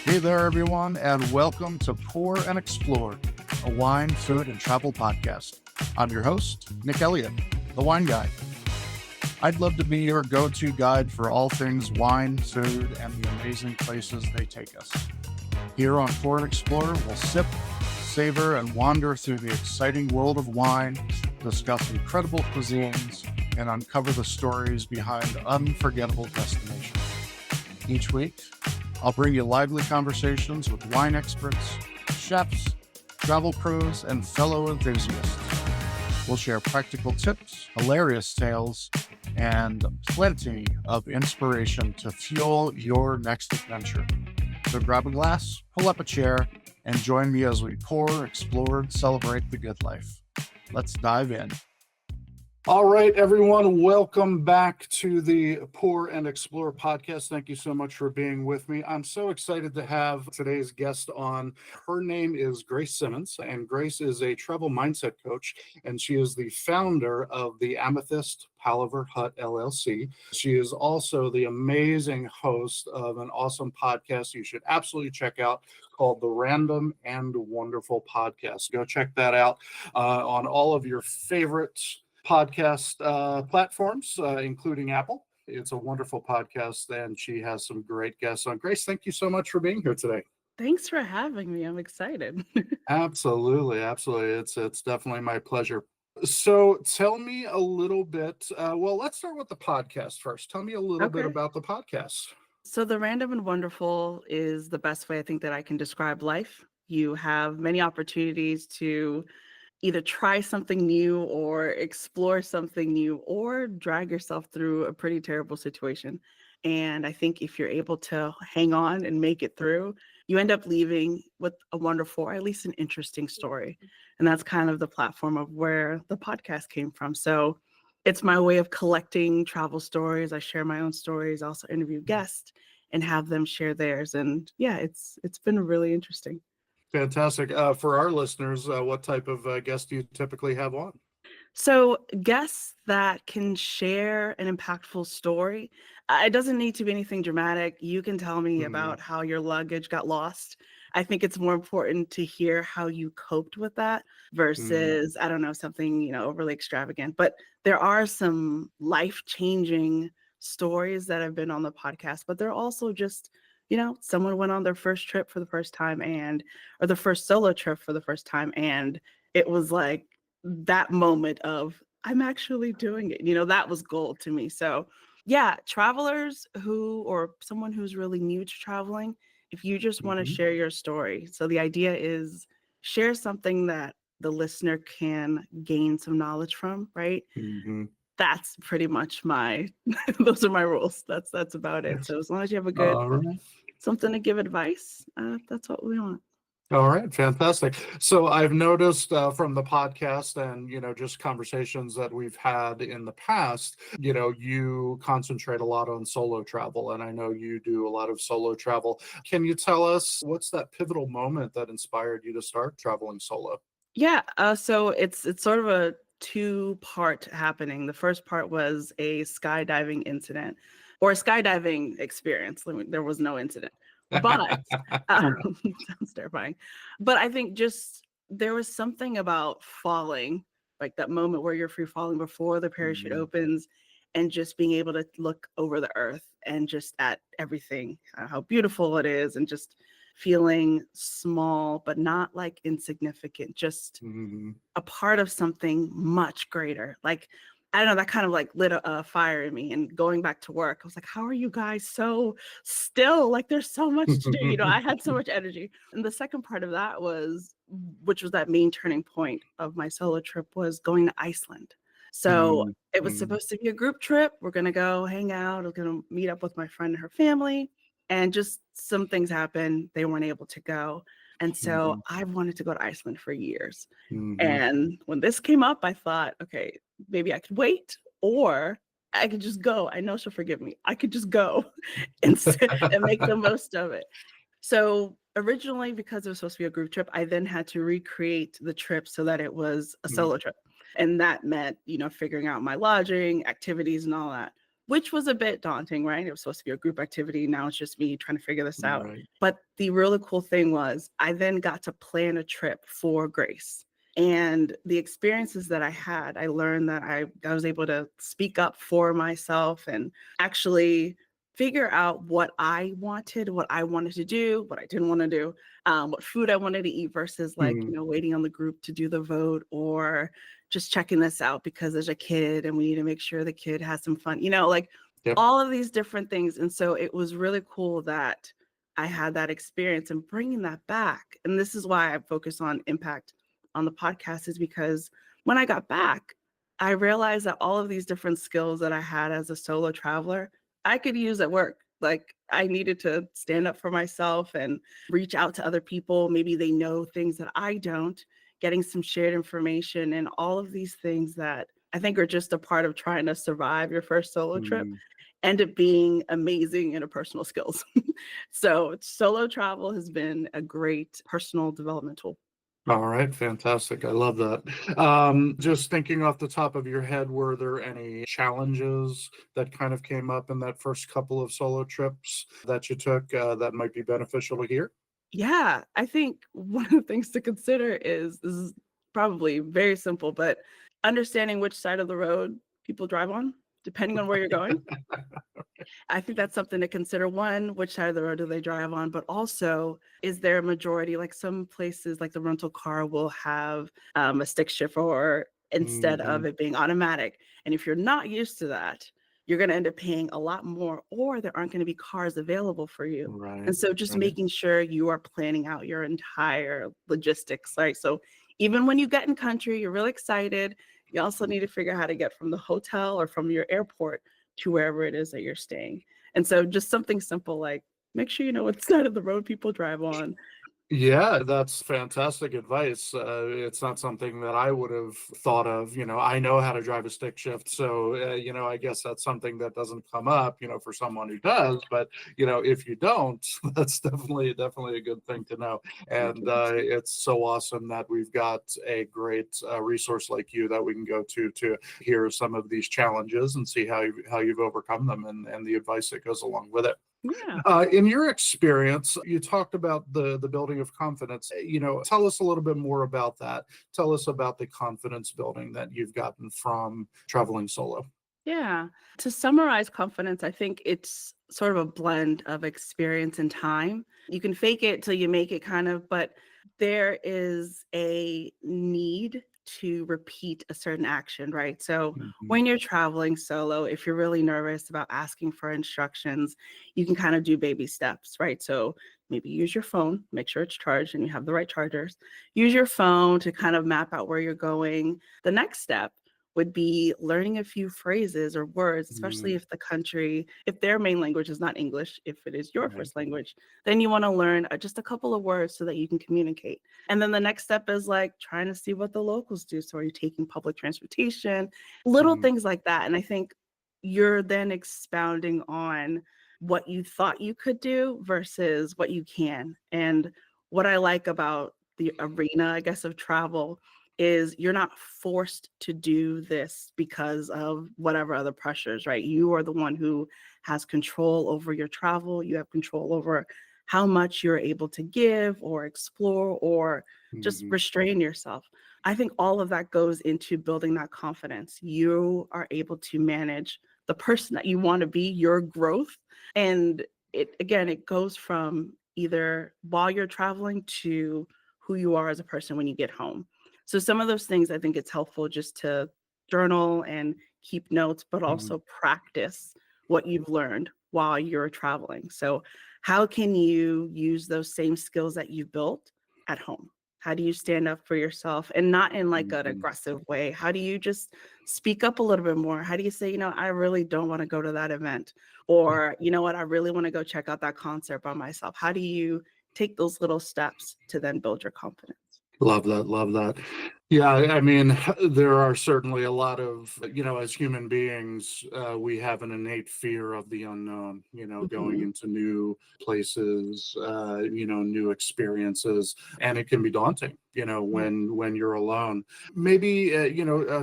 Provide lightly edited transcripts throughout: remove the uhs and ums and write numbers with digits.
Hey there, everyone, and welcome to Pour and Explore, a wine, food, and travel podcast. I'm your host, Nick Elliott, the wine guy. I'd love to be your go-to guide for all things wine, food, and the amazing places they take us. Here on Pour and Explore, we'll sip, savor, and wander through the exciting world of wine, discuss incredible cuisines, and uncover the stories behind unforgettable destinations. Each week, I'll bring you lively conversations with wine experts, chefs, travel pros, and fellow enthusiasts. We'll share practical tips, hilarious tales, and plenty of inspiration to fuel your next adventure. So grab a glass, pull up a chair, and join me as we pour, explore, and celebrate the good life. Let's dive in. All right, everyone, welcome back to the Pour and Explore podcast. Thank you so much for being with me. I'm so excited to have today's guest on. Her name is Grace Simmons, and Grace is a travel mindset coach, and she is the founder of the Amethyst Palaver Hut LLC. She is also the amazing host of an awesome podcast you should absolutely check out called the Random and Wonderful Podcast. Go check that out on all of your favorite podcast platforms, including Apple. It's a wonderful podcast, and she has some great guests on. Grace, thank you so much for being here today. Thanks for having me. I'm excited. Absolutely. It's definitely my pleasure. So tell me a little bit, let's start with the podcast first. Tell me a little bit about the podcast. So the Random and Wonderful is the best way I think that I can describe life. You have many opportunities to either try something new or explore something new or drag yourself through a pretty terrible situation. And I think if you're able to hang on and make it through, you end up leaving with a wonderful, or at least an interesting story. And that's kind of the platform of where the podcast came from. So it's my way of collecting travel stories. I share my own stories, I also interview guests and have them share theirs. And yeah, it's been really interesting. Fantastic. For our listeners, what type of guests do you typically have on? So guests that can share an impactful story. It doesn't need to be anything dramatic. You can tell me about how your luggage got lost. I think it's more important to hear how you coped with that versus, I don't know, something, overly extravagant. But there are some life-changing stories that have been on the podcast, but they're also just someone went on their first trip for the first time or the first solo trip for the first time. And it was like that moment of, I'm actually doing it. That was gold to me. So yeah, travelers or someone who's really new to traveling, if you just want to share your story. So the idea is share something that the listener can gain some knowledge from, right? That's pretty much those are my rules. That's about it. So as long as you have a good something to give advice, that's what we want. All right, fantastic. So I've noticed from the podcast and, just conversations that we've had in the past, you concentrate a lot on solo travel, and I know you do a lot of solo travel. Can you tell us what's that pivotal moment that inspired you to start traveling solo? Yeah, so it's sort of a two-part happening. The first part was a skydiving incident or a skydiving experience. There was no incident, but sounds terrifying. But I think just there was something about falling, like that moment where you're free falling before the parachute opens, and just being able to look over the earth and just at everything, how beautiful it is, and just feeling small, but not like insignificant, just a part of something much greater. Like, I don't know, that kind of like lit a fire in me. And going back to work, I was like, how are you guys so still? Like, there's so much to do. I had so much energy. And the second part of that which was that main turning point of my solo trip, was going to Iceland. So it was supposed to be a group trip. We're going to go hang out. We're going to meet up with my friend and her family. And just some things happened. They weren't able to go. And so I wanted to go to Iceland for years. And when this came up, I thought, okay, maybe I could wait, or I could just go. I know she'll forgive me. I could just go and make the most of it. So originally, because it was supposed to be a group trip, I then had to recreate the trip so that it was a solo trip. And that meant, figuring out my lodging, activities, and all that. which was a bit daunting, right? It was supposed to be a group activity. Now it's just me trying to figure this out. Right. But the really cool thing was I then got to plan a trip for Grace. And the experiences that I had, I learned that I was able to speak up for myself and actually figure out what I wanted to do, what I didn't want to do, what food I wanted to eat versus like, Mhm. waiting on the group to do the vote or just checking this out because there's a kid and we need to make sure the kid has some fun, like Yep. all of these different things. And so it was really cool that I had that experience and bringing that back. And this is why I focus on impact on the podcast is because when I got back, I realized that all of these different skills that I had as a solo traveler, I could use at work. Like I needed to stand up for myself and reach out to other people. Maybe they know things that I don't, getting some shared information and all of these things that I think are just a part of trying to survive your first solo trip Mhm. end up being amazing interpersonal skills. So solo travel has been a great personal development tool. All right, fantastic. I love that. Just thinking off the top of your head, were there any challenges that kind of came up in that first couple of solo trips that you took that might be beneficial to hear? Yeah, I think one of the things to consider is this is probably very simple, but understanding which side of the road people drive on, depending on where you're going. I think that's something to consider. One, which side of the road do they drive on? But also, is there a majority? Like some places, like the rental car will have a stick shift or instead of Mhm. it being automatic. And if you're not used to that, you're going to end up paying a lot more, or there aren't going to be cars available for you. Right, And so just right. making sure you are planning out your entire logistics, right? So even when you get in country, you're really excited. You also need to figure out how to get from the hotel or from your airport to wherever it is that you're staying. And so just something simple like make sure you know what side of the road people drive on. Yeah, that's fantastic advice. It's not something that I would have thought of. I know how to drive a stick shift, so I guess that's something that doesn't come up, for someone who does. But if you don't, that's definitely a good thing to know. And 100%. it's so awesome that we've got a great resource like you that we can go to hear some of these challenges and see how you've overcome them and the advice that goes along with it. Yeah. In your experience, you talked about the building of confidence. Tell us a little bit more about that. Tell us about the confidence building that you've gotten from traveling solo. Yeah. To summarize confidence, I think it's sort of a blend of experience and time. You can fake it till you make it kind of, but there is a need to repeat a certain action, right? So Mhm. when you're traveling solo, if you're really nervous about asking for instructions, you can kind of do baby steps, right? So maybe use your phone, make sure it's charged and you have the right chargers. Use your phone to kind of map out where you're going. The next step would be learning a few phrases or words, especially Mm, if their main language is not English, if it is your right. first language, then you want to learn just a couple of words so that you can communicate. And then the next step is like trying to see what the locals do. So are you taking public transportation? Little Mm, things like that. And I think you're then expounding on what you thought you could do versus what you can. And what I like about the arena, I guess, of travel is you're not forced to do this because of whatever other pressures, right? You are the one who has control over your travel. You have control over how much you're able to give or explore or just mhm, restrain yourself. I think all of that goes into building that confidence. You are able to manage the person that you want to be, your growth. And it goes from either while you're traveling to who you are as a person when you get home. So some of those things I think it's helpful just to journal and keep notes, but mhm, also practice what you've learned while you're traveling. So how can you use those same skills that you've built at home? How do you stand up for yourself and not in like an mhm. aggressive way? How do you just speak up a little bit more? How do you say, I really don't want to go to that event? Or, you know what, I really want to go check out that concert by myself. How do you take those little steps to then build your confidence? Love that. Love that. Yeah, I mean, there are certainly a lot of, as human beings, we have an innate fear of the unknown, going Mhm. into new places, new experiences, and it can be daunting. Yeah. when you're alone. Maybe,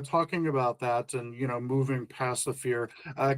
talking about that and, moving past the fear,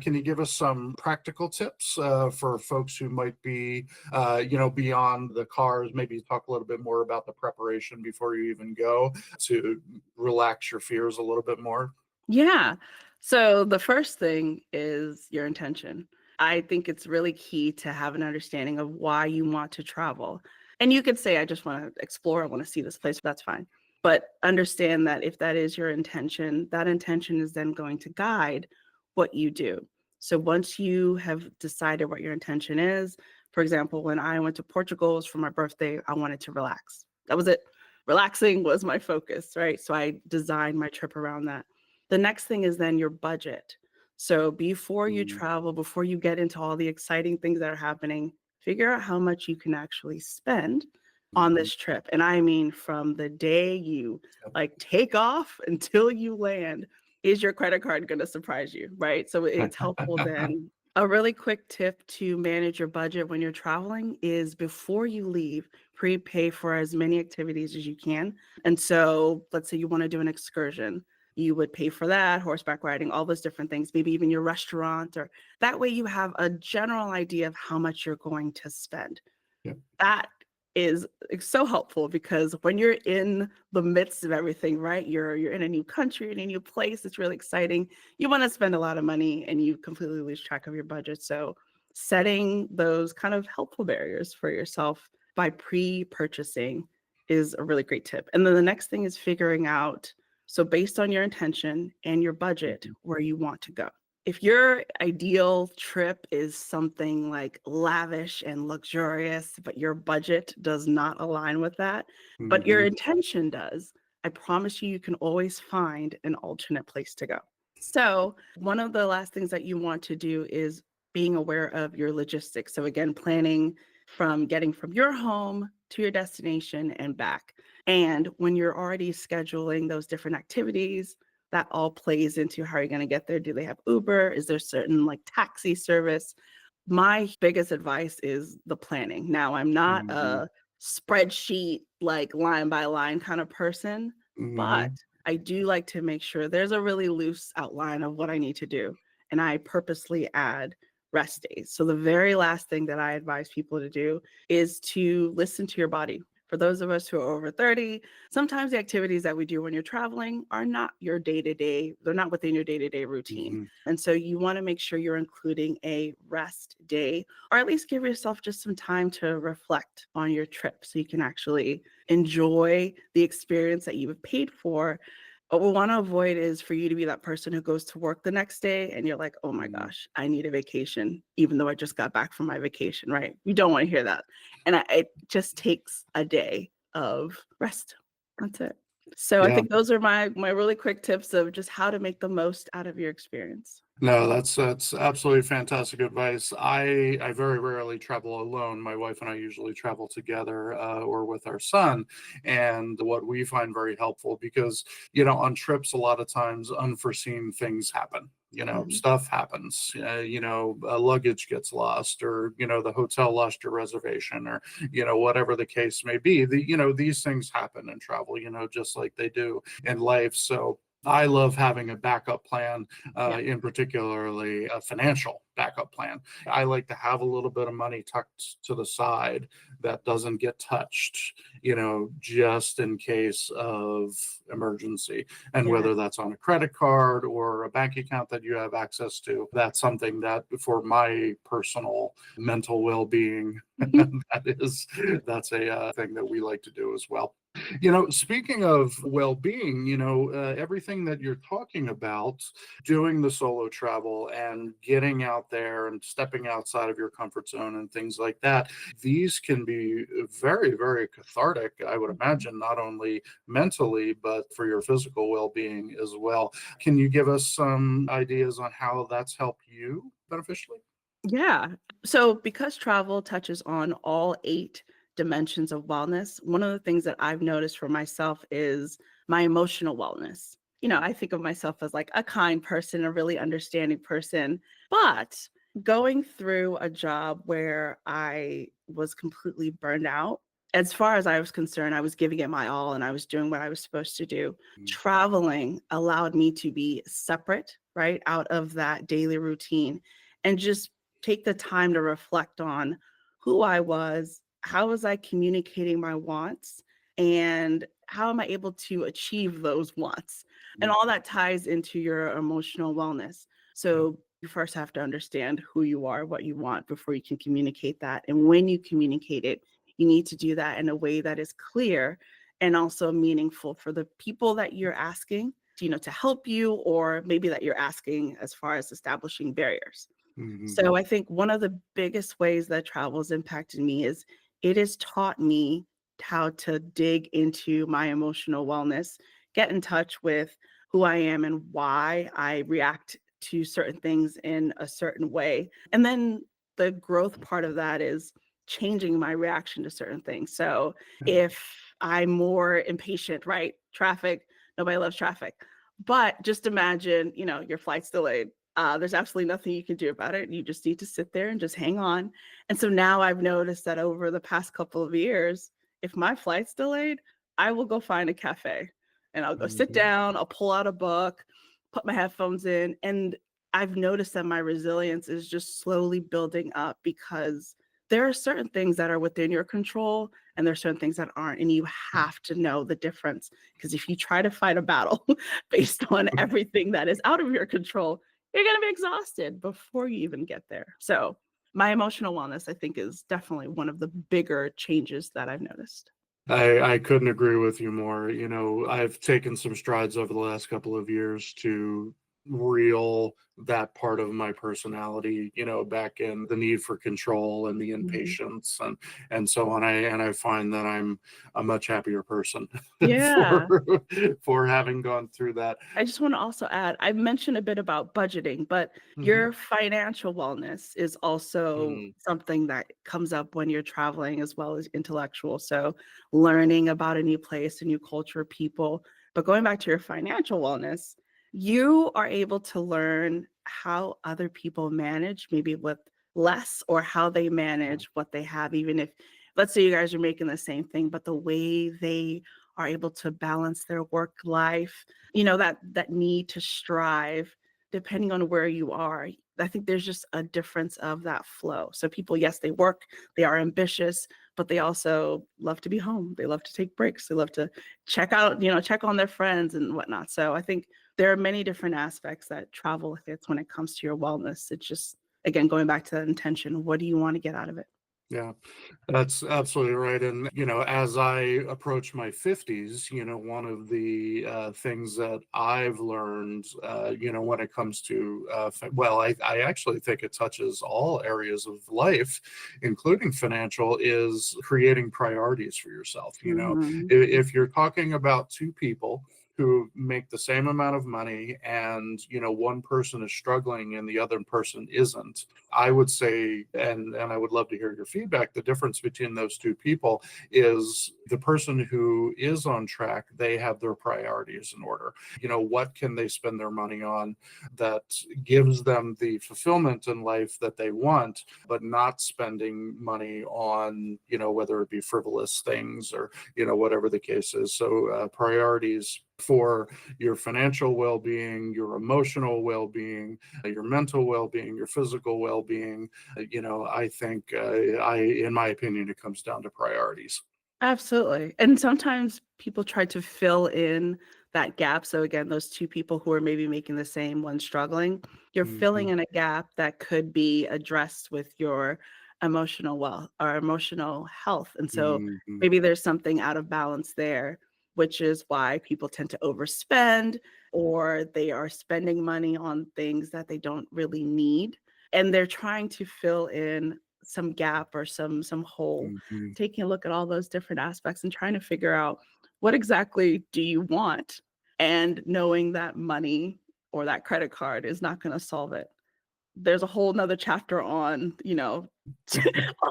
can you give us some practical tips for folks who might be, beyond the cars? Maybe talk a little bit more about the preparation before you even go to relax your fears a little bit more. Yeah. So the first thing is your intention. I think it's really key to have an understanding of why you want to travel. And you could say, I just want to explore, I want to see this place, that's fine. But understand that if that is your intention, that intention is then going to guide what you do. So once you have decided what your intention is, for example, when I went to Portugal, it was for my birthday, I wanted to relax. That was it. Relaxing was my focus, right? So I designed my trip around that. The next thing is then your budget. So before you Mm, travel, before you get into all the exciting things that are happening, figure out how much you can actually spend on mhm. this trip. And I mean, from the day you Yep. like take off until you land, is your credit card going to surprise you, right? So it's helpful then. A really quick tip to manage your budget when you're traveling is before you leave, prepay for as many activities as you can. And so let's say you want to do an excursion, you would pay for that, horseback riding, all those different things, maybe even your restaurant, or that way you have a general idea of how much you're going to spend. Yep. That is so helpful because when you're in the midst of everything, right? You're in a new country, in a new place, it's really exciting. You want to spend a lot of money and you completely lose track of your budget. So setting those kind of helpful barriers for yourself by pre-purchasing is a really great tip. And then the next thing is figuring out, so based on your intention and your budget, Mhm. where you want to go. If your ideal trip is something like lavish and luxurious, but your budget does not align with that, but your Mhm. intention does, I promise you, you can always find an alternate place to go. So, one of the last things that you want to do is being aware of your logistics. So, again, planning from getting from your home to your destination and back. And when you're already scheduling those different activities, that all plays into how you're going to get there. Do they have Uber? Is there certain like taxi service? My biggest advice is the planning. Now, I'm not Mhm. a spreadsheet, like line by line kind of person, but Mhm. I do like to make sure there's a really loose outline of what I need to do. And I purposely add rest days. So, the very last thing that I advise people to do is to listen to your body. For those of us who are over 30, sometimes the activities that we do when you're traveling are not your day to day, they're not within your day to day routine. Mhm. And so you want to make sure you're including a rest day, or at least give yourself just some time to reflect on your trip so you can actually enjoy the experience that you've paid for. What we want to avoid is for you to be that person who goes to work the next day and you're like, oh my Mhm. gosh, I need a vacation, even though I just got back from my vacation, right? You don't want to hear that. And it just takes a day of rest. That's it. So I Yeah. think those are my really quick tips of just how to make the most out of your experience. No, that's absolutely fantastic advice. I very rarely travel alone. My wife and I usually travel together or with our son. And what we find very helpful because, on trips, a lot of times unforeseen things happen. Mhm. Stuff happens. Luggage gets lost, or the hotel lost your reservation, or whatever the case may be. These things happen in travel. Just like they do in life. So I love having a backup plan, Yeah. in particularly a financial backup plan. I like to have a little bit of money tucked to the side that doesn't get touched, just in case of emergency. And Yeah. whether that's on a credit card or a bank account that you have access to, that's something that for my personal mental well-being, that's a thing that we like to do as well. Speaking of well-being, everything that you're talking about, doing the solo travel and getting out there and stepping outside of your comfort zone and things like that, these can be very, very cathartic, I would Mhm. imagine, not only mentally, but for your physical well-being as well. Can you give us some ideas on how that's helped you beneficially? Yeah. So because travel touches on all 8 dimensions of wellness, one of the things that I've noticed for myself is my emotional wellness. I think of myself as like a kind person, a really understanding person, but going through a job where I was completely burned out as far as I was concerned, I was giving it my all and I was doing what I was supposed to do. Mm. Traveling allowed me to be separate, right, out of that daily routine and just take the time to reflect on who I was, how was I communicating my wants, and how am I able to achieve those wants? And Mm. all that ties into your emotional wellness. Yep. So you first have to understand who you are, what you want before you can communicate that. And when you communicate it, you need to do that in a way that is clear and also meaningful for the people that you're asking, to help you, or maybe that you're asking as far as establishing barriers. Mhm. So I think one of the biggest ways that travel has impacted me is it has taught me how to dig into my emotional wellness, get in touch with who I am and why I react to certain things in a certain way. And then the growth part of that is changing my reaction to certain things. So Yeah. if I'm more impatient, right? Traffic, nobody loves traffic. But just imagine, your flight's delayed. There's absolutely nothing you can do about it. You just need to sit there and just hang on. And so now I've noticed that over the past couple of years, if my flight's delayed, I will go find a cafe and I'll go sit Mhm. down, I'll pull out a book, put my headphones in, and I've noticed that my resilience is just slowly building up because there are certain things that are within your control and there are certain things that aren't. And you have to know the difference. Because if you try to fight a battle based on everything that is out of your control, you're going to be exhausted before you even get there. So, my emotional wellness, I think, is definitely one of the bigger changes that I've noticed. I couldn't agree with you more. I've taken some strides over the last couple of years to reel that part of my personality, back in the need for control and the Mhm. impatience and so on. I find that I'm a much happier person Yeah. for for having gone through that. I just want to also add, I mentioned a bit about budgeting, but Mhm. your financial wellness is also Mm. something that comes up when you're traveling as well as intellectual. So, learning about a new place, a new culture, people. But going back to your financial wellness, you are able to learn how other people manage, maybe with less, or how they manage what they have, even if, let's say, you guys are making the same thing, but the way they are able to balance their work life, that need to strive depending on where you are. I think there's just a difference of that flow. So people, yes, they work, they are ambitious, but they also love to be home. They love to take breaks. They love to check on their friends and whatnot. So I think there are many different aspects that travel hits when it comes to your wellness. It's just, again, going back to that intention. What do you want to get out of it? Yeah, that's absolutely right. And, as I approach my 50s, one of the things that I've learned, when it comes to, well, I actually think it touches all areas of life, including financial, is creating priorities for yourself. Mhm. If you're talking about two people who make the same amount of money and one person is struggling and the other person isn't, I would say, and I would love to hear your feedback, the difference between those two people is the person who is on track, they have their priorities in order. What can they spend their money on that gives them the fulfillment in life that they want, but not spending money on, whether it be frivolous things or, whatever the case is. So priorities for your financial well-being, your emotional well-being, your mental well-being, your physical well-being. I think, in my opinion, it comes down to priorities. Absolutely. And sometimes people try to fill in that gap. So again, those two people who are maybe making the same, one struggling, you're filling Mhm. in a gap that could be addressed with your emotional wealth or emotional health. And so Mhm. maybe there's something out of balance there, which is why people tend to overspend, or they are spending money on things that they don't really need. And they're trying to fill in some gap or some hole, Mhm. taking a look at all those different aspects and trying to figure out what exactly do you want, and knowing that money or that credit card is not going to solve it. There's a whole nother chapter on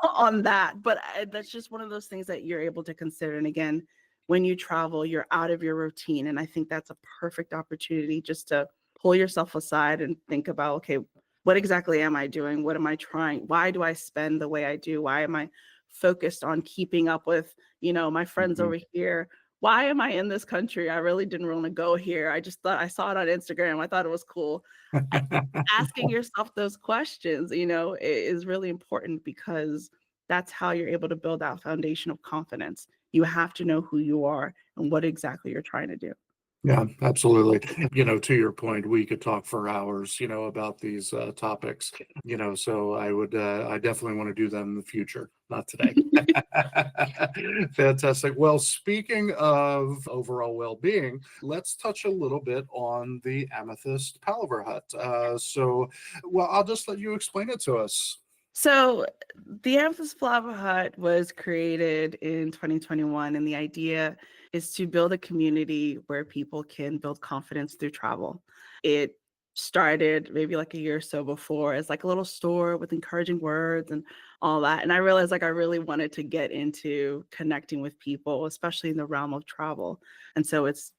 on that, but that's just one of those things that you're able to consider. And again, when you travel, you're out of your routine, and I think that's a perfect opportunity just to pull yourself aside and think about, okay, what exactly am I doing? What am I trying? Why do I spend the way I do? Why am I focused on keeping up with, my friends Mhm. over here. Why am I in this country? I really didn't want to go here. I just thought I saw it on Instagram. I thought it was cool. I, Asking yourself those questions, is really important because that's how you're able to build that foundation of confidence. You have to know who you are and what exactly you're trying to do. Yeah, absolutely. To your point, we could talk for hours, about these topics, so I definitely want to do them in the future, not today. Fantastic. Well, speaking of overall well-being, let's touch a little bit on the Amethyst Palaver Hut. Well, I'll just let you explain it to us. So the Amethyst Palaver Hut was created in 2021, and the idea is to build a community where people can build confidence through travel. It started maybe like a year or so before as like a little store with encouraging words and all that. And I realized like I really wanted to get into connecting with people, especially in the realm of travel. And so it's,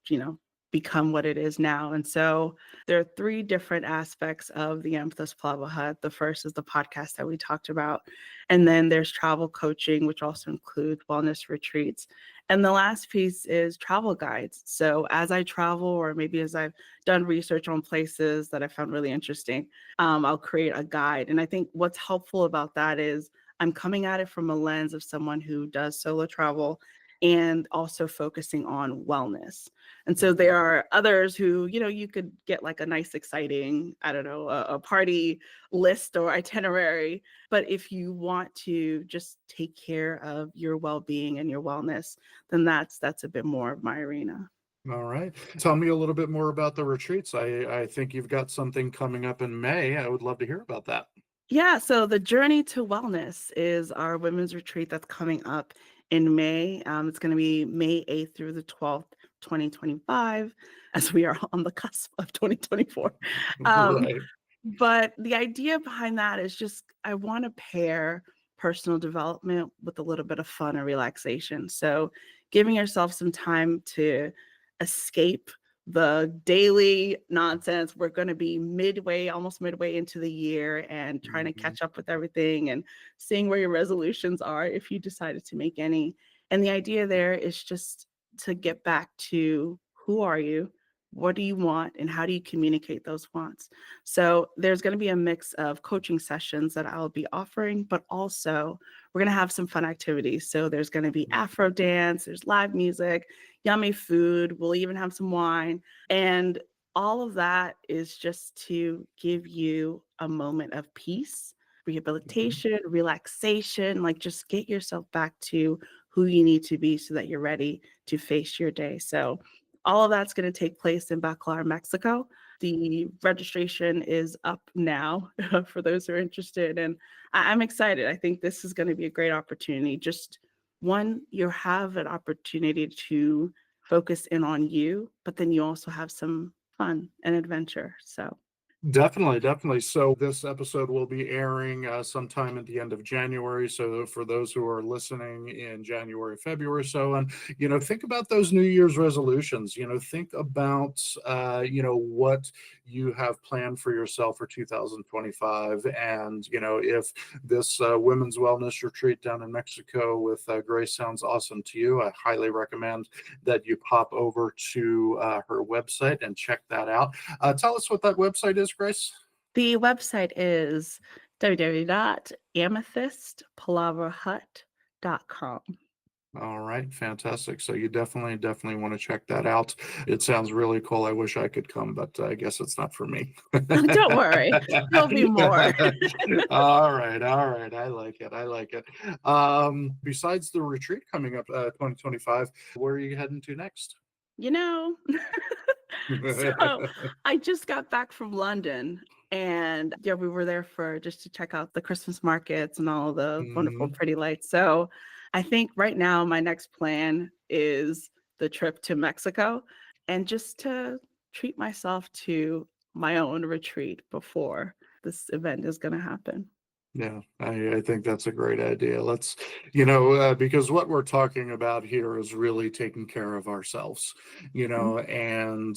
become what it is now. And so there are three different aspects of the Amethyst Palaver Hut. The first is the podcast that we talked about. And then there's travel coaching, which also includes wellness retreats. And the last piece is travel guides. So as I travel, or maybe as I've done research on places that I found really interesting, I'll create a guide. And I think what's helpful about that is I'm coming at it from a lens of someone who does solo travel and also focusing on wellness. And so there are others who, you could get like a nice, exciting, I don't know, a party list or itinerary. But if you want to just take care of your well-being and your wellness, then that's a bit more of my arena. All right. Tell me a little bit more about the retreats. I think you've got something coming up in May. I would love to hear about that. Yeah, so the Journey to Wellness is our women's retreat that's coming up in May. It's going to be May 8th through the 12th, 2025, as we are on the cusp of 2024. Um, Right. but the idea behind that is just I want to pair personal development with a little bit of fun and relaxation. So giving yourself some time to escape the daily nonsense. We're going to be almost midway into the year and trying to Mhm. catch up with everything and seeing where your resolutions are if you decided to make any. And the idea there is just to get back to who are you? What do you want? And how do you communicate those wants? So there's going to be a mix of coaching sessions that I'll be offering, but also we're going to have some fun activities. So there's going to be Afro dance, there's live music, yummy food. We'll even have some wine. And all of that is just to give you a moment of peace, rehabilitation, relaxation, like just get yourself back to who you need to be so that you're ready to face your day. So all of that's going to take place in Bacalar, Mexico. The registration is up now for those who are interested. And I'm excited. I think this is going to be a great opportunity. Just one, you have an opportunity to focus in on you, but then you also have some fun and adventure. So Definitely, definitely. So this episode will be airing sometime at the end of January. So for those who are listening in January, February, so and think about those New Year's resolutions. Think about what you have planned for yourself for 2025, and if this women's wellness retreat down in Mexico with Grace sounds awesome to you, I highly recommend that you pop over to her website and check that out. Tell us what that website is, Grace. the website is www.amethystpalaverhut.com. All right, fantastic. So you definitely want to check that out. It sounds really cool. I wish I could come, but I guess it's not for me. Don't worry, there'll be more. All right. I like it. I like it. Besides the retreat coming up 2025, where are you heading to next? You know, so I just got back from London and yeah, we were there for just to check out the Christmas markets and all the wonderful Mhm. pretty lights. So I think right now my next plan is the trip to Mexico and just to treat myself to my own retreat before this event is going to happen. Yeah, I think that's a great idea. Let's, because what we're talking about here is really taking care of ourselves, Mhm. and,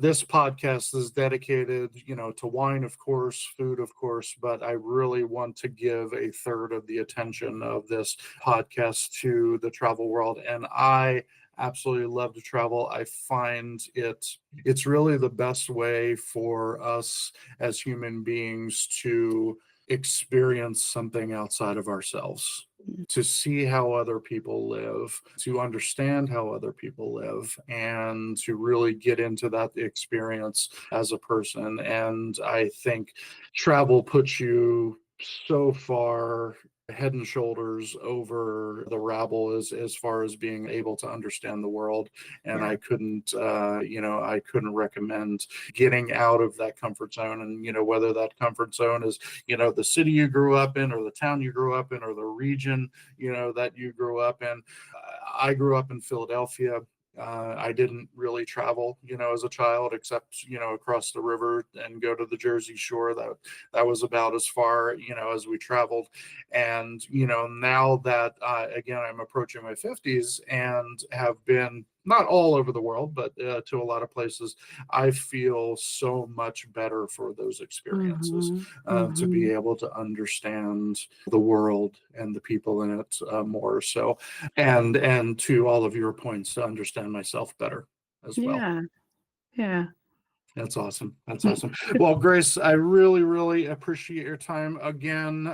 this podcast is dedicated, to wine, of course, food, of course, but I really want to give a third of the attention of this podcast to the travel world. And I absolutely love to travel. I find it's really the best way for us as human beings to experience something outside of ourselves, to see how other people live, to understand how other people live, and to really get into that experience as a person. And I think travel puts you so far head and shoulders over the rabble as far as being able to understand the world. And Yeah. I couldn't recommend getting out of that comfort zone. And whether that comfort zone is the city you grew up in, or the town you grew up in, or the region that you grew up in. I grew up in Philadelphia. I didn't really travel, as a child, except across the river and go to the Jersey Shore. That was about as far as we traveled. And now that again, I'm approaching my 50s and have been not all over the world, but to a lot of places, I feel so much better for those experiences, Hmm. to Hmm. be able to understand the world and the people in it more. So, and to all of your points, to understand myself better as well. Yeah. Yeah. That's awesome. That's awesome. Well, Grace, I really, really appreciate your time again.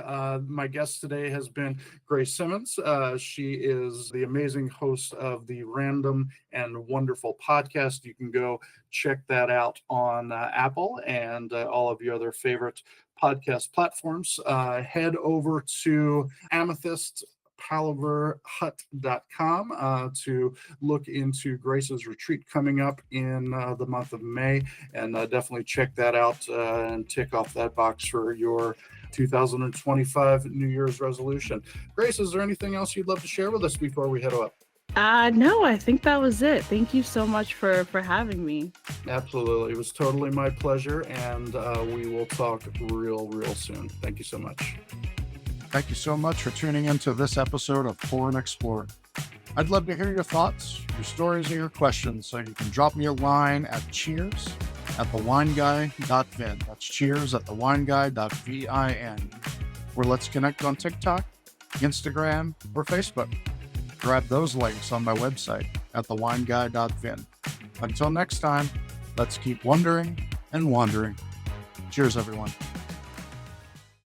My guest today has been Grace Simmons. She is the amazing host of the Random and Wonderful podcast. You can go check that out on Apple and all of your other favorite podcast platforms. Head over to Amethyst Palaver Hut.com to look into Grace's retreat coming up in the month of May, and definitely check that out and tick off that box for your 2025 New Year's resolution. Grace, is there anything else you'd love to share with us before we head up? No, I think that was it. Thank you so much for having me. Absolutely. It was totally my pleasure, and we will talk real soon. Thank you so much. Thank you so much for tuning into this episode of Pour and Explore. I'd love to hear your thoughts, your stories, and your questions, so you can drop me a line at cheers@thewineguy.vin. That's cheers@thewineguy.vin. Or let's connect on TikTok, Instagram, or Facebook. Grab those links on my website at thewineguy.vin. Until next time, let's keep wondering and wandering. Cheers, everyone.